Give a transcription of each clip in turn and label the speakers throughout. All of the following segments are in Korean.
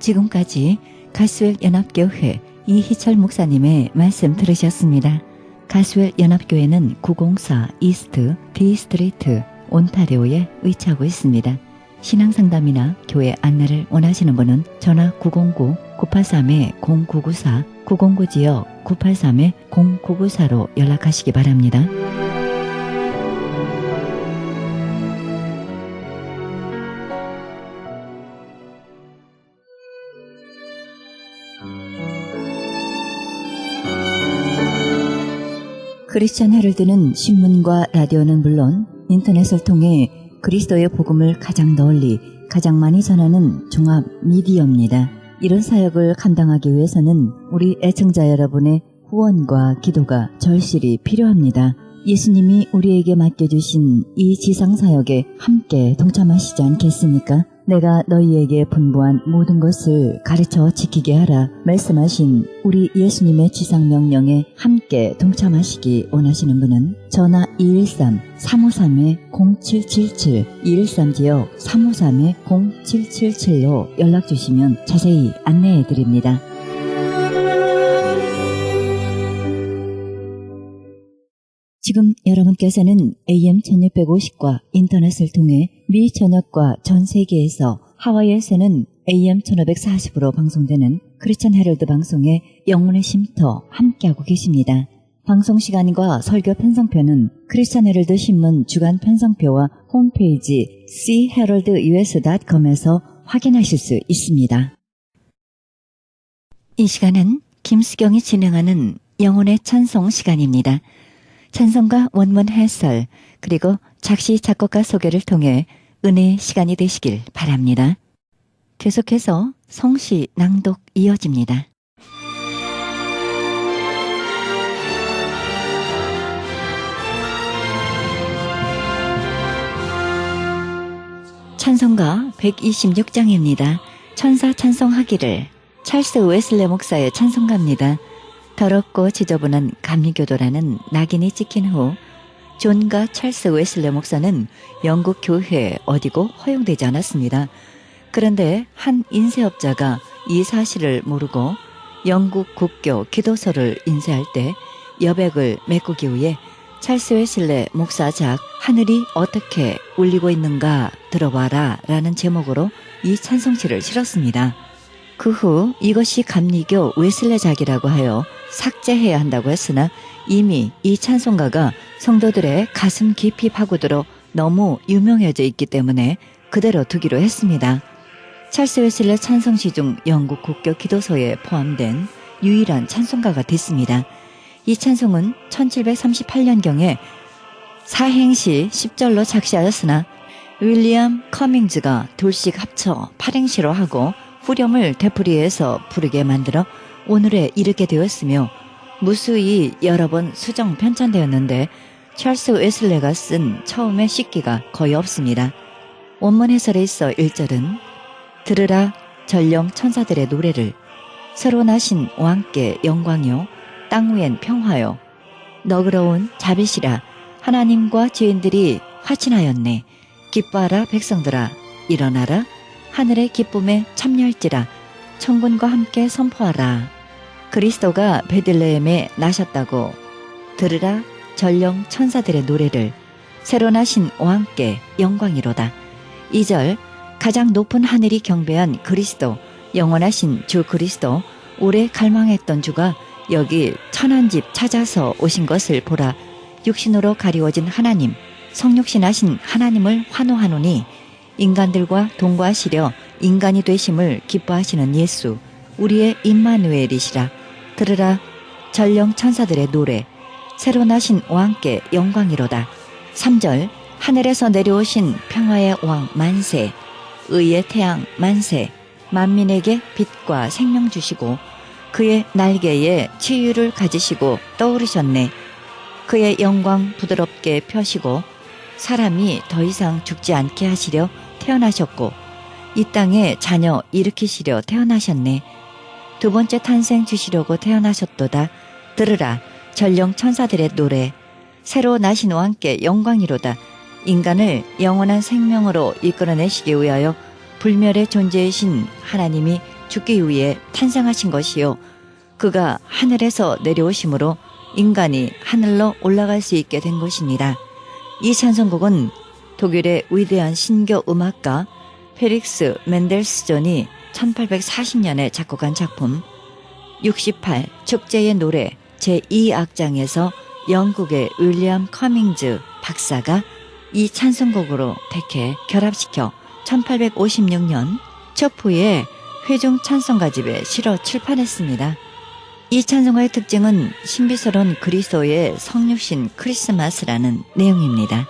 Speaker 1: 지금까지 가스웰 연합교회 이희철 목사님의 말씀 들으셨습니다. 가스웰 연합교회는 904 이스트 D 스트리트 온타리오에 위치하고 있습니다. 신앙상담이나 교회 안내를 원하시는 분은 전화 909-983-0994, 909지역 983-0994로 연락하시기 바랍니다. 크리스천 헤럴드는 신문과 라디오는 물론 인터넷을 통해 그리스도의 복음을 가장 널리, 가장 많이 전하는 종합 미디어입니다. 이런 사역을 감당하기 위해서는 우리 애청자 여러분의 후원과 기도가 절실히 필요합니다. 예수님이 우리에게 맡겨주신 이 지상사역에 함께 동참하시지 않겠습니까? 내가 너희에게 분부한 모든 것을 가르쳐 지키게 하라 말씀하신 우리 예수님의 지상명령에 함께 동참하시기 원하시는 분은 전화 213-353-0777, 213지역 353-0777로 연락주시면 자세히 안내해드립니다. 지금 여러분께서는 AM 1650과 인터넷을 통해 미 전역과 전 세계에서 하와이에서는 AM 1540으로 방송되는 크리스천 헤럴드 방송의 영혼의 쉼터 함께하고 계십니다. 방송 시간과 설교 편성표는 크리스천 헤럴드 신문 주간 편성표와 홈페이지 cheheraldus.com에서 확인하실 수 있습니다. 이 시간은 김수경이 진행하는 영혼의 찬송 시간입니다. 찬송가 원문 해설 그리고 작시 작곡가 소개를 통해 은혜의 시간이 되시길 바랍니다. 계속해서 성시 낭독 이어집니다. 찬송가 126장입니다. 천사 찬송하기를 찰스 웨슬레 목사의 찬송가입니다. 더럽고 지저분한 감리교도라는 낙인이 찍힌 후 존과 찰스 웨슬레 목사는 영국 교회에 어디고 허용되지 않았습니다. 그런데 한 인쇄업자가 이 사실을 모르고 영국 국교 기도서를 인쇄할 때 여백을 메꾸기 위해 찰스 웨슬레 목사작 하늘이 어떻게 울리고 있는가 들어봐라 라는 제목으로 이 찬송시를 실었습니다. 그 후 이것이 감리교 웨슬레작이라고 하여 삭제해야 한다고 했으나 이미 이 찬송가가 성도들의 가슴 깊이 파고들어 너무 유명해져 있기 때문에 그대로 두기로 했습니다. 찰스 웨슬레 찬송시 중 영국 국교 기도서에 포함된 유일한 찬송가가 됐습니다. 이 찬송은 1738년경에 사행시 10절로 작시하였으나 윌리엄 커밍즈가 둘씩 합쳐 8행시로 하고 후렴을 되풀이해서 부르게 만들어 오늘에 이르게 되었으며 무수히 여러 번 수정 편찬되었는데 찰스 웨슬레가 쓴 처음의 씻기가 거의 없습니다. 원문 해설에 있어 1절은 들으라 전령 천사들의 노래를 새로 나신 왕께 영광이요 땅 위엔 평화요 너그러운 자비시라 하나님과 죄인들이 화친하였네 기뻐하라 백성들아 일어나라 하늘의 기쁨에 참여할지라 천군과 함께 선포하라 그리스도가 베들레헴에 나셨다고 들으라 전령 천사들의 노래를 새로 나신 왕께 영광이로다. 2절 가장 높은 하늘이 경배한 그리스도 영원하신 주 그리스도 오래 갈망했던 주가 여기 천한 집 찾아서 오신 것을 보라. 육신으로 가리워진 하나님 성육신하신 하나님을 환호하노니 인간들과 동거하시려 인간이 되심을 기뻐하시는 예수 우리의 임마누엘이시라. 들으라 전령 천사들의 노래 새로 나신 왕께 영광이로다. 3절 하늘에서 내려오신 평화의 왕 만세 의의 태양 만세 만민에게 빛과 생명 주시고 그의 날개에 치유를 가지시고 떠오르셨네. 그의 영광 부드럽게 펴시고 사람이 더 이상 죽지 않게 하시려 태어나셨고 이 땅에 자녀 일으키시려 태어나셨네. 두 번째 탄생 주시려고 태어나셨도다. 들으라 전령 천사들의 노래 새로 나신 왕께 영광이로다. 인간을 영원한 생명으로 이끌어내시기 위하여 불멸의 존재이신 하나님이 죽기 위해 탄생하신 것이요 그가 하늘에서 내려오심으로 인간이 하늘로 올라갈 수 있게 된 것입니다. 이 찬송곡은 독일의 위대한 신교 음악가 페릭스 멘델스존이 1840년에 작곡한 작품 68 축제의 노래 제2악장에서 영국의 윌리엄 커밍즈 박사가 이 찬송곡으로 택해 결합시켜 1856년 초프의 회중 찬송가집에 실어 출판했습니다. 이 찬송가의 특징은 신비스러운 그리스도의 성육신 크리스마스라는 내용입니다.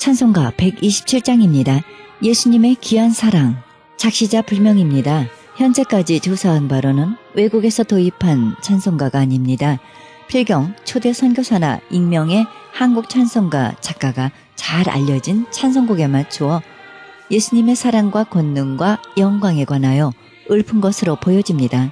Speaker 1: 찬송가 127장입니다. 예수님의 귀한 사랑. 작시자 불명입니다. 현재까지 조사한 바로는 외국에서 도입한 찬송가가 아닙니다. 필경 초대 선교사나 익명의 한국 찬송가 작가가 잘 알려진 찬송곡에 맞추어 예수님의 사랑과 권능과 영광에 관하여 읊은 것으로 보여집니다.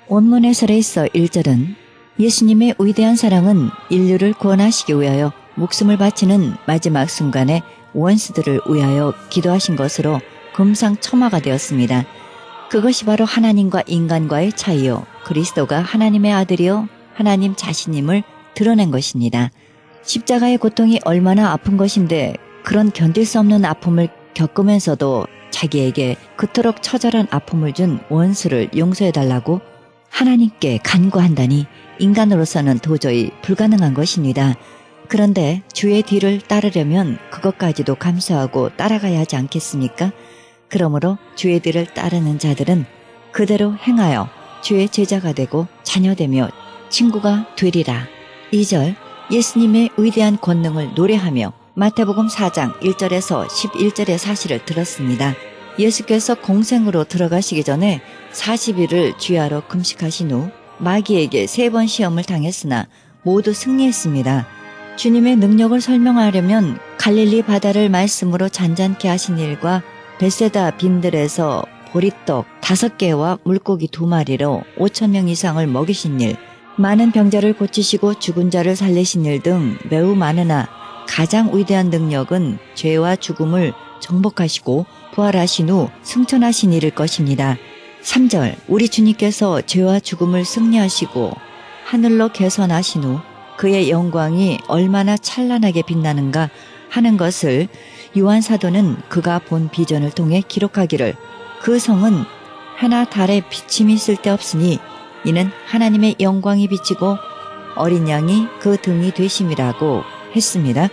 Speaker 1: 원문 해설에 있어 1절은 예수님의 위대한 사랑은 인류를 구원하시기 위하여 목숨을 바치는 마지막 순간에 원수들을 위하여 기도하신 것으로 금상첨화가 되었습니다. 그것이 바로 하나님과 인간과의 차이요 그리스도가 하나님의 아들이요 하나님 자신임을 드러낸 것입니다. 십자가의 고통이 얼마나 아픈 것인데 그런 견딜 수 없는 아픔을 겪으면서도 자기에게 그토록 처절한 아픔을 준 원수를 용서해달라고 하나님께 간구한다니 인간으로서는 도저히 불가능한 것입니다. 그런데 주의 뒤를 따르려면 그것까지도 감수하고 따라가야 하지 않겠습니까? 그러므로 주의 뒤를 따르는 자들은 그대로 행하여 주의 제자가 되고 자녀되며 친구가 되리라. 2절 예수님의 위대한 권능을 노래하며 마태복음 4장 1절에서 11절의 사실을 들었습니다. 예수께서 공생으로 들어가시기 전에 40일을 주야로 금식하신 후 마귀에게 3번 시험을 당했으나 모두 승리했습니다. 주님의 능력을 설명하려면 갈릴리 바다를 말씀으로 잔잔케 하신 일과 벳세다 빈들에서 보리떡 5개와 물고기 2마리로 5,000명 이상을 먹이신 일, 많은 병자를 고치시고 죽은 자를 살리신 일 등 매우 많으나 가장 위대한 능력은 죄와 죽음을 정복하시고 부활하신 후 승천하신 일일 것입니다. 3절 우리 주님께서 죄와 죽음을 승리하시고 하늘로 개선하신 후 그의 영광이 얼마나 찬란하게 빛나는가 하는 것을 요한 사도는 그가 본 비전을 통해 기록하기를 그 성은 해나 달에 비침이 쓸데없으니 이는 하나님의 영광이 비치고 어린 양이 그 등이 되심이라고 했습니다.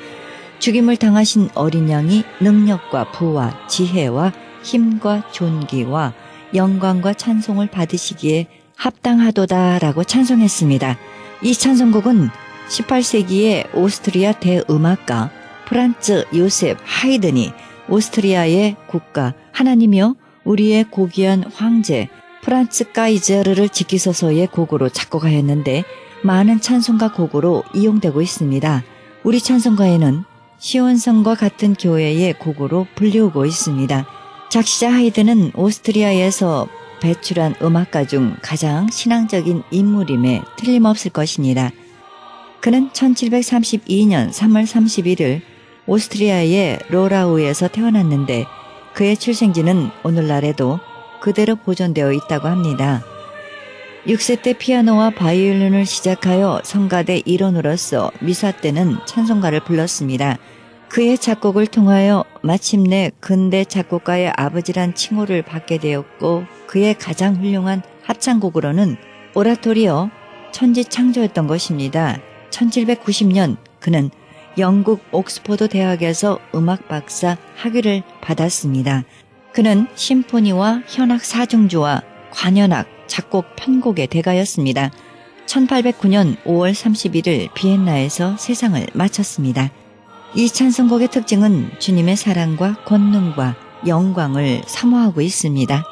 Speaker 1: 죽임을 당하신 어린 양이 능력과 부와 지혜와 힘과 존귀와 영광과 찬송을 받으시기에 합당하도다라고 찬송했습니다. 이 찬송곡은 18세기의 오스트리아 대음악가 프란츠 요셉 하이든이 오스트리아의 국가 하나님이여 우리의 고귀한 황제 프란츠 카이저르를 지키소서의 곡으로 작곡하였는데 많은 찬송가 곡으로 이용되고 있습니다. 우리 찬송가에는 시온성과 같은 교회의 곡으로 불리우고 있습니다. 작시자 하이든은 오스트리아에서 배출한 음악가 중 가장 신앙적인 인물임에 틀림없을 것입니다. 그는 1732년 3월 31일 오스트리아의 로라우에서 태어났는데 그의 출생지는 오늘날에도 그대로 보존되어 있다고 합니다. 6세 때 피아노와 바이올린을 시작하여 성가대 일원으로서 미사 때는 찬송가를 불렀습니다. 그의 작곡을 통하여 마침내 근대 작곡가의 아버지란 칭호를 받게 되었고 그의 가장 훌륭한 합창곡으로는 오라토리오 천지창조였던 것입니다. 1790년 그는 영국 옥스퍼드 대학에서 음악 박사 학위를 받았습니다. 그는 심포니와 현악 사중주와 관현악, 작곡, 편곡의 대가였습니다. 1809년 5월 31일 비엔나에서 세상을 마쳤습니다. 이 찬송곡의 특징은 주님의 사랑과 권능과 영광을 사모하고 있습니다.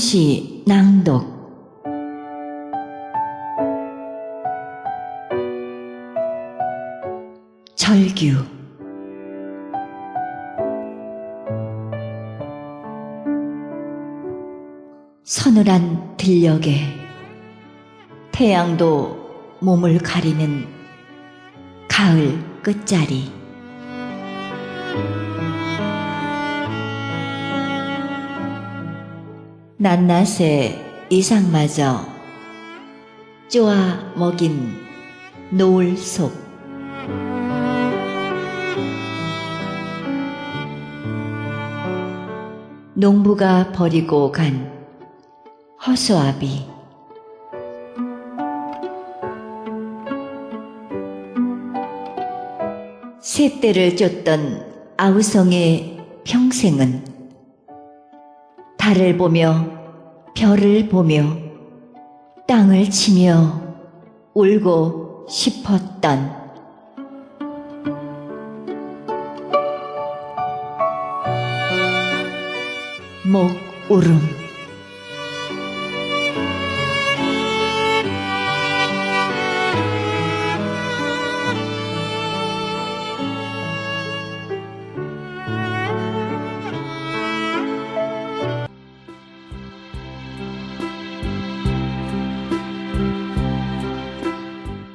Speaker 1: 성시 낭독 절규 서늘한 들녘에 태양도 몸을 가리는 가을 끝자리 낱낱의 이상마저 쪼아 먹인 노을 속 농부가 버리고 간 허수아비 새떼를 쫓던 아우성의 평생은 달을 보며 별을 보며 땅을 치며 울고 싶었던 목울음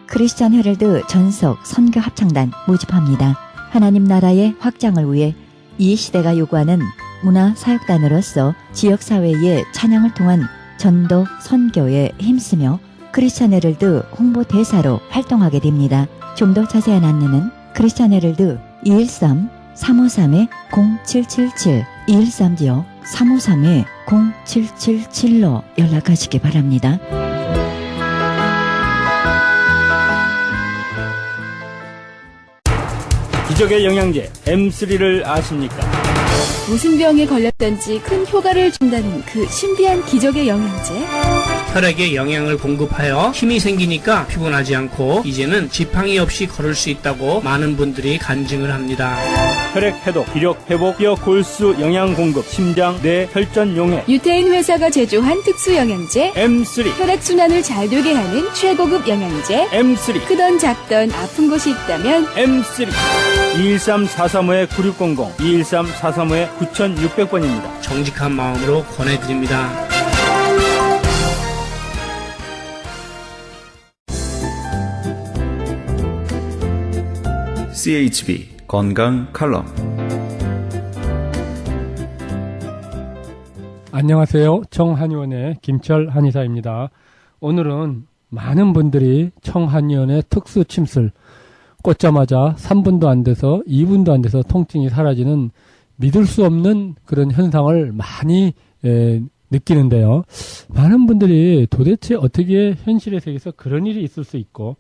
Speaker 1: 크리스천 헤럴드 전속 선교 합창단 모집합니다. 하나님 나라의 확장을 위해 이 시대가 요구하는 문화 사역단으로서 지역사회의 찬양을 통한 전도 선교에 힘쓰며 크리스천 헤럴드 홍보대사로 활동하게 됩니다. 좀 더 자세한 안내는 크리스천 헤럴드 213-353-0777 213-353-0777로 연락하시기 바랍니다.
Speaker 2: 기적의 영양제 M3를 아십니까?
Speaker 3: 무슨 병에 걸렸던지 큰 효과를 준다는 그 신비한 기적의 영양제.
Speaker 4: 혈액에 영양을 공급하여 힘이 생기니까 피곤하지 않고 이제는 지팡이 없이 걸을 수 있다고 많은 분들이 간증을 합니다.
Speaker 2: 혈액 해독, 기력 회복, 뼈 골수 영양 공급, 심장, 뇌, 혈전 용해.
Speaker 3: 유태인 회사가 제조한 특수 영양제.
Speaker 2: M3,
Speaker 3: 혈액순환을 잘 되게 하는 최고급 영양제.
Speaker 2: M3,
Speaker 3: 크던 작던 아픈 곳이 있다면
Speaker 2: M3. 213-435-9600, 213-435-9600번입니다.
Speaker 4: 정직한 마음으로 권해드립니다.
Speaker 5: CHB 건강 칼럼.
Speaker 6: 안녕하세요. 청한의원의 김철 한의사입니다. 오늘은 많은 분들이 청한의원의 특수 침술 꽂자마자 3분도 안 돼서 2분도 안 돼서 통증이 사라지는 믿을 수 없는 그런 현상을 많이 느끼는데요. 많은 분들이 도대체 어떻게 현실의 세계에서 그런 일이 있을 수 있고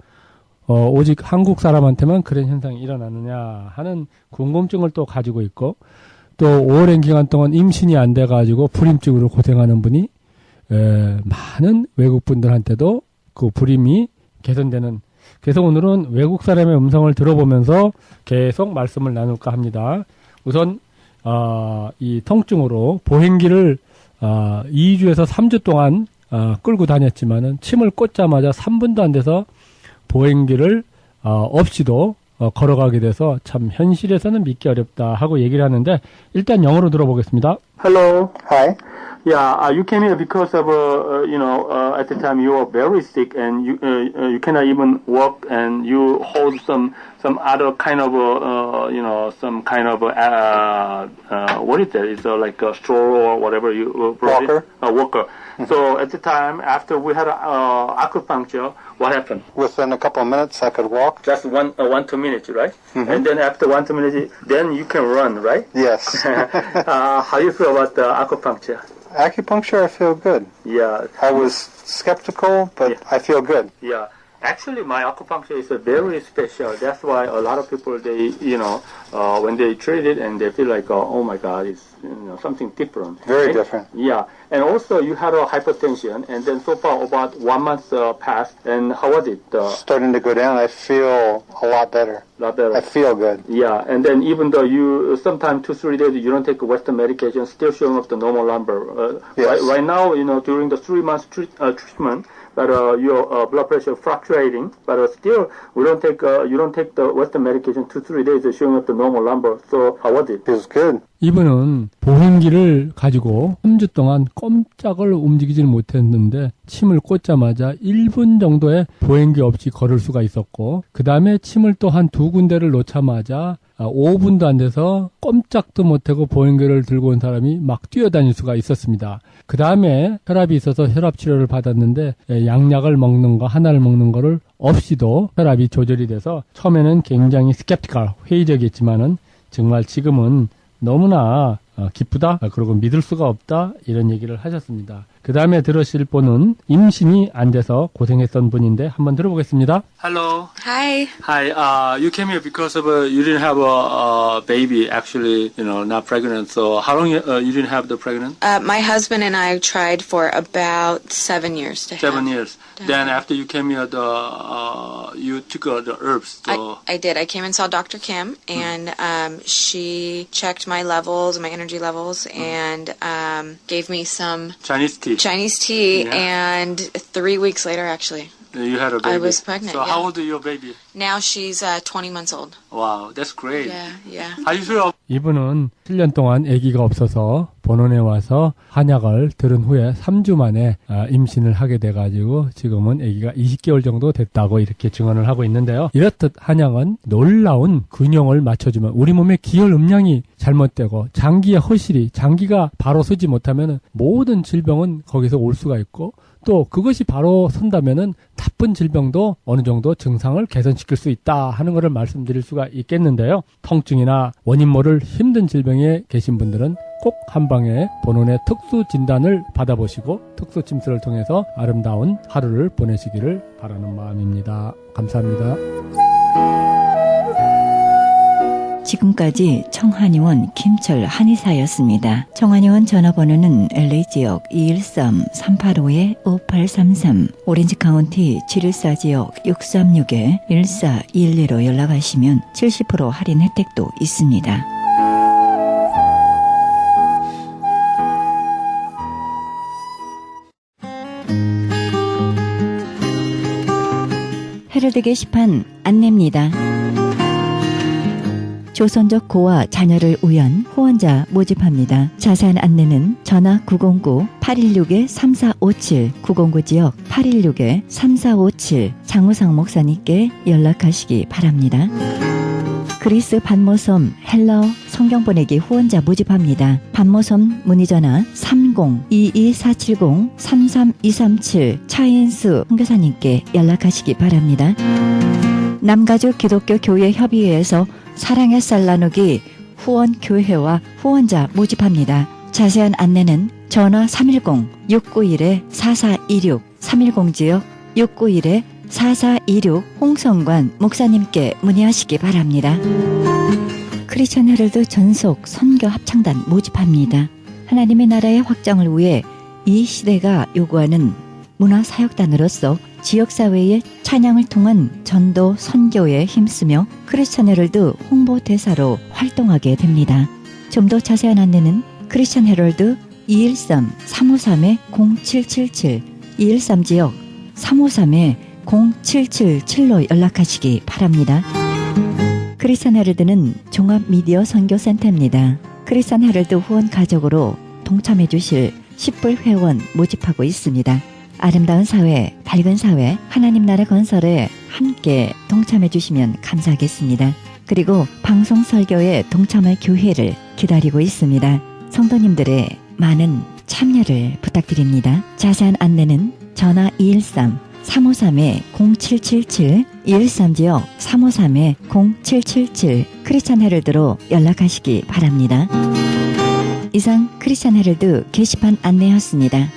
Speaker 6: 오직 한국 사람한테만 그런 현상이 일어나느냐 하는 궁금증을 또 가지고 있고, 또 오랜 기간 동안 임신이 안 돼가지고 불임증으로 고생하는 분이 많은 외국 분들한테도 그 불임이 개선되는, 그래서 오늘은 외국 사람의 음성을 들어보면서 계속 말씀을 나눌까 합니다. 우선 이 통증으로 보행기를 2주에서 3주 동안 끌고 다녔지만은 침을 꽂자마자 3분도 안 돼서 보행기를 없이도 걸어가게 돼서 참 현실에서는 믿기 어렵다 하고 얘기를 하는데, 일단 영어로 들어보겠습니다.
Speaker 2: Hello.
Speaker 7: Hi.
Speaker 2: Yeah, you came here because of at the time you were very sick and you cannot even walk and you hold some other kind of some kind of what is that? It's like a straw or whatever you
Speaker 7: Walker.
Speaker 2: A walker. So at the time after we had acupuncture, what happened?
Speaker 7: Within a couple of minutes, I could walk.
Speaker 2: Just 1-2 minutes, right?
Speaker 7: Mm-hmm.
Speaker 2: And then after 1-2 minutes, then you can run, right?
Speaker 7: Yes.
Speaker 2: How do you feel about the acupuncture?
Speaker 7: Acupuncture, I feel good.
Speaker 2: Yeah.
Speaker 7: I was skeptical, but
Speaker 2: Yeah.
Speaker 7: I feel good.
Speaker 2: Yeah. Actually, my acupuncture is very special. That's why a lot of people, they, when they treat it and they feel like, oh my God, it's something different.
Speaker 7: Very
Speaker 2: right?
Speaker 7: different.
Speaker 2: Yeah. And also, you had a hypertension, and then so far about 1 month passed. And how was it?
Speaker 7: Starting to go down, I feel a lot better.
Speaker 2: Lot better.
Speaker 7: I feel good.
Speaker 2: Yeah, and then even though you sometimes 2-3 days you don't take Western medication, still showing up the normal number.
Speaker 7: Yes.
Speaker 2: Right now, during the 3 months treatment, but your blood pressure fluctuating, but still we don't take you don't take the Western medication 2-3 days, showing up the normal number. So how was it?
Speaker 7: Feels good.
Speaker 6: 이분은 보행기를 가지고 3주 동안 꼼짝을 움직이질 못했는데 침을 꽂자마자 1분 정도의 보행기 없이 걸을 수가 있었고, 그 다음에 침을 또 한 2군데를 놓자마자 5분도 안 돼서 꼼짝도 못하고 보행기를 들고 온 사람이 막 뛰어다닐 수가 있었습니다. 그 다음에 혈압이 있어서 혈압 치료를 받았는데 양약을 먹는 거 하나를 먹는 거를 없이도 혈압이 조절이 돼서 처음에는 굉장히 스캡티컬 회의적이었지만은 정말 지금은 너무나 기쁘다, 그리고 믿을 수가 없다, 이런 얘기를 하셨습니다. 그 다음에 들으실 분은 임신이 안 돼서 고생했던 분인데 한번 들어보겠습니다.
Speaker 2: Hello.
Speaker 8: Hi.
Speaker 2: Hi. You came here because of you didn't have a baby. Actually, not pregnant. So how long you didn't have the pregnant?
Speaker 8: My husband and I tried for about 7 years to have.
Speaker 2: 7 years. Then after you came here, you took the herbs. So
Speaker 8: I did. I came and saw Dr. Kim, and she checked my levels, my energy levels, and gave me some
Speaker 2: Chinese tea.
Speaker 8: tea.
Speaker 2: Yeah.
Speaker 8: And 3 weeks later, actually,
Speaker 2: You had a baby.
Speaker 8: I was pregnant.
Speaker 2: So
Speaker 8: yeah.
Speaker 2: how old is your baby?
Speaker 8: Now she's 20 months old.
Speaker 2: Wow, that's great.
Speaker 8: Yeah.
Speaker 2: How you feel?
Speaker 6: 이분은 7년 동안 아기가 없어서 본원에 와서 한약을 들은 후에 3주 만에 임신을 하게 돼가지고 지금은 아기가 20개월 정도 됐다고 이렇게 증언을 하고 있는데요. 이렇듯 한약은 놀라운 균형을 맞춰주면 우리 몸의 기혈 음량이 잘못되고 장기의 허실이 장기가 바로 서지 못하면 모든 질병은 거기서 올 수가 있고 또 그것이 바로 선다면은 나쁜 질병도 어느 정도 증상을 개선시킬 수 있다 하는 것을 말씀드릴 수가 있겠는데요. 통증이나 원인 모를 힘든 질병에 계신 분들은 꼭 한방에 본원의 특수 진단을 받아보시고 특수 침수를 통해서 아름다운 하루를 보내시기를 바라는 마음입니다. 감사합니다.
Speaker 1: 지금까지 청한의원 김철 한의사였습니다. 청한의원 전화번호는 LA지역 213-385-5833, 오렌지카운티 714지역 636-1412로 연락하시면 70% 할인 혜택도 있습니다. 헤럴드 게시판 안내입니다. 조선족 고와 자녀를 위한 후원자 모집합니다. 자세한 안내는 전화 909-816-3457, 909지역 816-3457 장우상 목사님께 연락하시기 바랍니다. 그리스 반모섬 헬라어 성경 보내기 후원자 모집합니다. 반모섬 문의전화 30-22470-33237 차인수 선교사님께 연락하시기 바랍니다. 남가주 기독교 교회 협의회에서 사랑의 쌀 나누기 후원교회와 후원자 모집합니다. 자세한 안내는 전화 310-691-4426, 310지역 691-4426 홍성관 목사님께 문의하시기 바랍니다. 크리스천 헤럴드 전속 선교 합창단 모집합니다. 하나님의 나라의 확장을 위해 이 시대가 요구하는 문화사역단으로서 지역사회의 찬양을 통한 전도 선교에 힘쓰며 크리스천 헤럴드 홍보대사로 활동하게 됩니다. 좀 더 자세한 안내는 크리스천 헤럴드 213-353-0777, 213지역 353-0777로 연락하시기 바랍니다. 크리스천 헤럴드는 종합미디어 선교센터입니다. 크리스천 헤럴드 후원 가족으로 동참해 주실 10불 회원 모집하고 있습니다. 아름다운 사회, 밝은 사회, 하나님 나라 건설에 함께 동참해 주시면 감사하겠습니다. 그리고 방송 설교에 동참할 교회를 기다리고 있습니다. 성도님들의 많은 참여를 부탁드립니다. 자세한 안내는 전화 213-353-0777, 213지역 353-0777 크리스천 헤럴드로 연락하시기 바랍니다. 이상 크리스천 헤럴드 게시판 안내였습니다.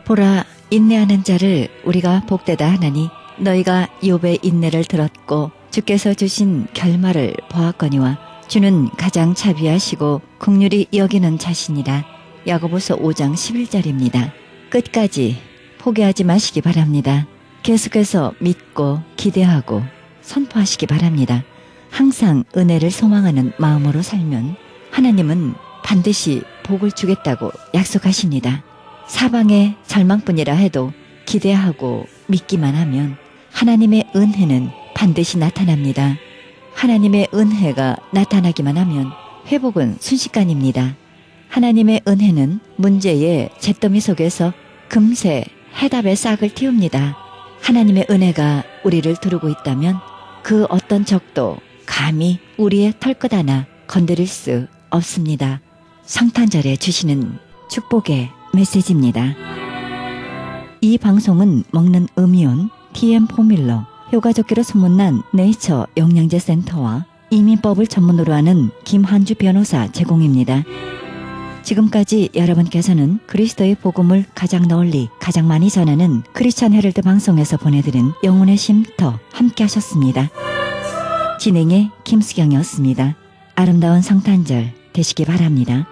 Speaker 1: 보라, 인내하는 자를 우리가 복되다 하나니 너희가 욥의 인내를 들었고 주께서 주신 결말을 보았거니와 주는 가장 자비하시고 긍휼히 여기는 자신이라. 야고보서 5장 11절입니다. 끝까지 포기하지 마시기 바랍니다. 계속해서 믿고 기대하고 선포하시기 바랍니다. 항상 은혜를 소망하는 마음으로 살면 하나님은 반드시 복을 주겠다고 약속하십니다. 사방의 절망뿐이라 해도 기대하고 믿기만 하면 하나님의 은혜는 반드시 나타납니다. 하나님의 은혜가 나타나기만 하면 회복은 순식간입니다. 하나님의 은혜는 문제의 잿더미 속에서 금세 해답의 싹을 틔웁니다. 하나님의 은혜가 우리를 두르고 있다면 그 어떤 적도 감히 우리의 털끝 하나 건드릴 수 없습니다. 성탄절에 주시는 축복의 메시지입니다. 이 방송은 먹는 음이온 TM 포뮬러, 효과좋기로 소문난 네이처 영양제 센터와 이민법을 전문으로 하는 김한주 변호사 제공입니다. 지금까지 여러분께서는 그리스도의 복음을 가장 널리 가장 많이 전하는 크리스찬 헤럴드 방송에서 보내드린 영혼의 쉼터 함께 하셨습니다. 진행의 김수경이었습니다. 아름다운 성탄절 되시기 바랍니다.